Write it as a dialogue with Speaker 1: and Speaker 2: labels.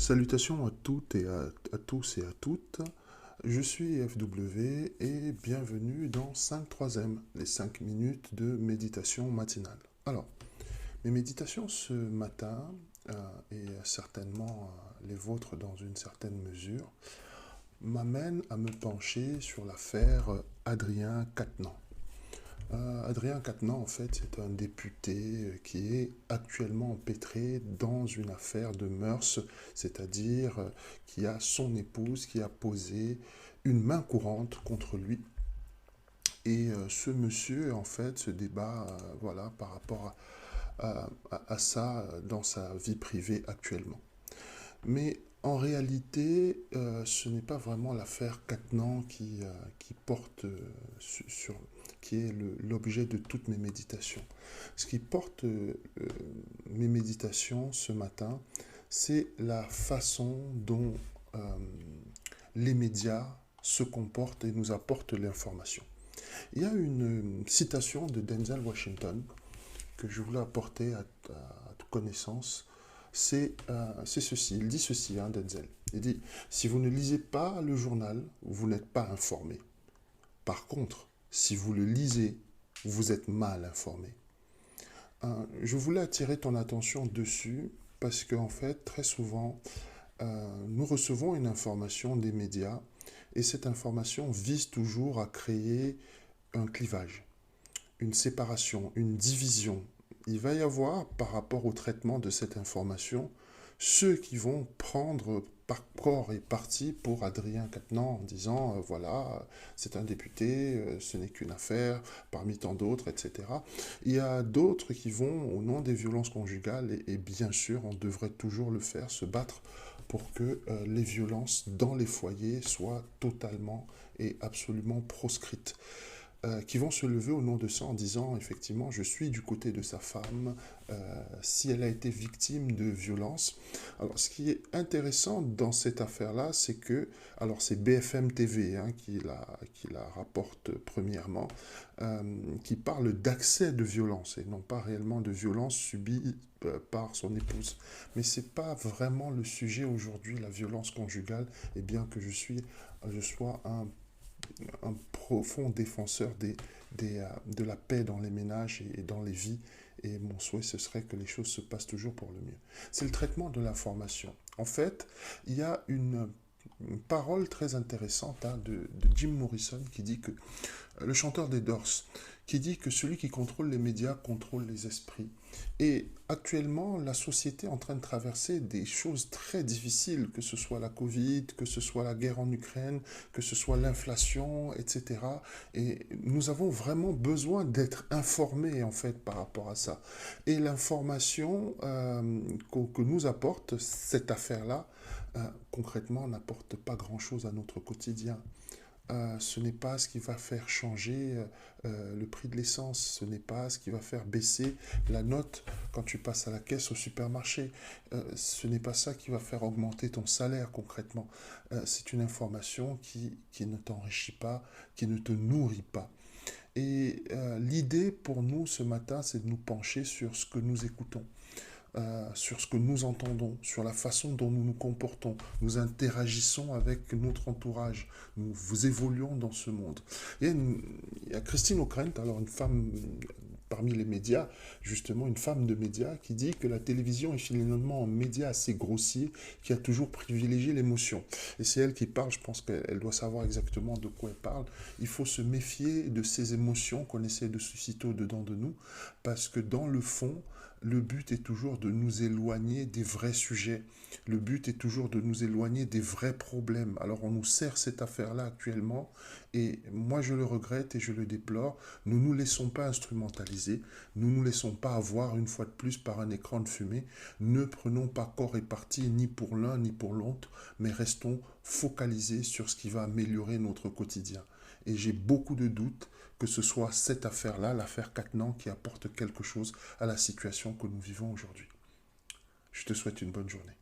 Speaker 1: Salutations à toutes et à tous et à toutes. Je suis FW et bienvenue dans 5 les 5 minutes de méditation matinale. Alors, mes méditations ce matin, et certainement les vôtres dans une certaine mesure, m'amènent à me pencher sur l'affaire Adrien Quatennens. Adrien Quatennens, en fait, c'est un député qui est actuellement empêtré dans une affaire de mœurs, c'est-à-dire qui a son épouse qui a posé une main courante contre lui. Et ce monsieur, en fait, se débat voilà, par rapport à ça dans sa vie privée actuellement. Mais en réalité, ce n'est pas vraiment l'affaire Quatennens qui porte qui est l'objet de toutes mes méditations. Ce qui porte mes méditations ce matin, c'est la façon dont les médias se comportent et nous apportent l'information. Il y a une citation de Denzel Washington que je voulais apporter à connaissance. C'est ceci, il dit ceci, Denzel. Il dit, si vous ne lisez pas le journal, vous n'êtes pas informé. Par contre, si vous le lisez, vous êtes mal informé. Je voulais attirer ton attention dessus parce qu'en fait, très souvent, nous recevons une information des médias et cette information vise toujours à créer un clivage, une séparation, une division. Il va y avoir, par rapport au traitement de cette information, ceux qui vont prendre par corps et parti pour Adrien Quatennens en disant voilà, c'est un député, ce n'est qu'une affaire parmi tant d'autres, etc. Il y a d'autres qui vont au nom des violences conjugales et bien sûr, on devrait toujours le faire, se battre pour que les violences dans les foyers soient totalement et absolument proscrites. Qui vont se lever au nom de ça en disant effectivement je suis du côté de sa femme si elle a été victime de violence. Alors ce qui est intéressant dans cette affaire-là, c'est que, alors c'est BFM TV qui la rapporte premièrement, qui parle d'accès de violence et non pas réellement de violence subie par son épouse. Mais ce n'est pas vraiment le sujet aujourd'hui, la violence conjugale, et bien que je sois un profond défenseur de la paix dans les ménages et dans les vies. Et mon souhait, ce serait que les choses se passent toujours pour le mieux. C'est le traitement de l'information. En fait, il y a une parole très intéressante de Jim Morrison qui dit que, le chanteur des Doors, qui dit que celui qui contrôle les médias contrôle les esprits. Et actuellement, la société est en train de traverser des choses très difficiles, que ce soit la Covid, que ce soit la guerre en Ukraine, que ce soit l'inflation, etc. Et nous avons vraiment besoin d'être informés, en fait, par rapport à ça. Et l'information que nous apporte cette affaire-là, concrètement, n'apporte pas grand-chose à notre quotidien. Ce n'est pas ce qui va faire changer le prix de l'essence, ce n'est pas ce qui va faire baisser la note quand tu passes à la caisse au supermarché, ce n'est pas ça qui va faire augmenter ton salaire concrètement. C'est une information qui ne t'enrichit pas, qui ne te nourrit pas. Et l'idée pour nous ce matin, c'est de nous pencher sur ce que nous écoutons. Sur ce que nous entendons, sur la façon dont nous nous comportons, nous interagissons avec notre entourage, nous évoluons dans ce monde. Et il y a Christine O'Krent, alors une femme parmi les médias, justement une femme de médias, qui dit que la télévision est finalement un média assez grossier qui a toujours privilégié l'émotion. Et c'est elle qui parle, je pense qu'elle doit savoir exactement de quoi elle parle. Il faut se méfier de ces émotions qu'on essaie de susciter au-dedans de nous, parce que dans le fond, le but est toujours de nous éloigner des vrais sujets. Le but est toujours de nous éloigner des vrais problèmes. Alors on nous sert cette affaire-là actuellement et moi je le regrette et je le déplore. Nous ne nous laissons pas instrumentaliser. Nous ne nous laissons pas avoir une fois de plus par un écran de fumée. Ne prenons pas corps et parti ni pour l'un ni pour l'autre, mais restons focalisés sur ce qui va améliorer notre quotidien. Et j'ai beaucoup de doutes que ce soit cette affaire-là, l'affaire Quatennens, qui apporte quelque chose à la situation que nous vivons aujourd'hui. Je te souhaite une bonne journée.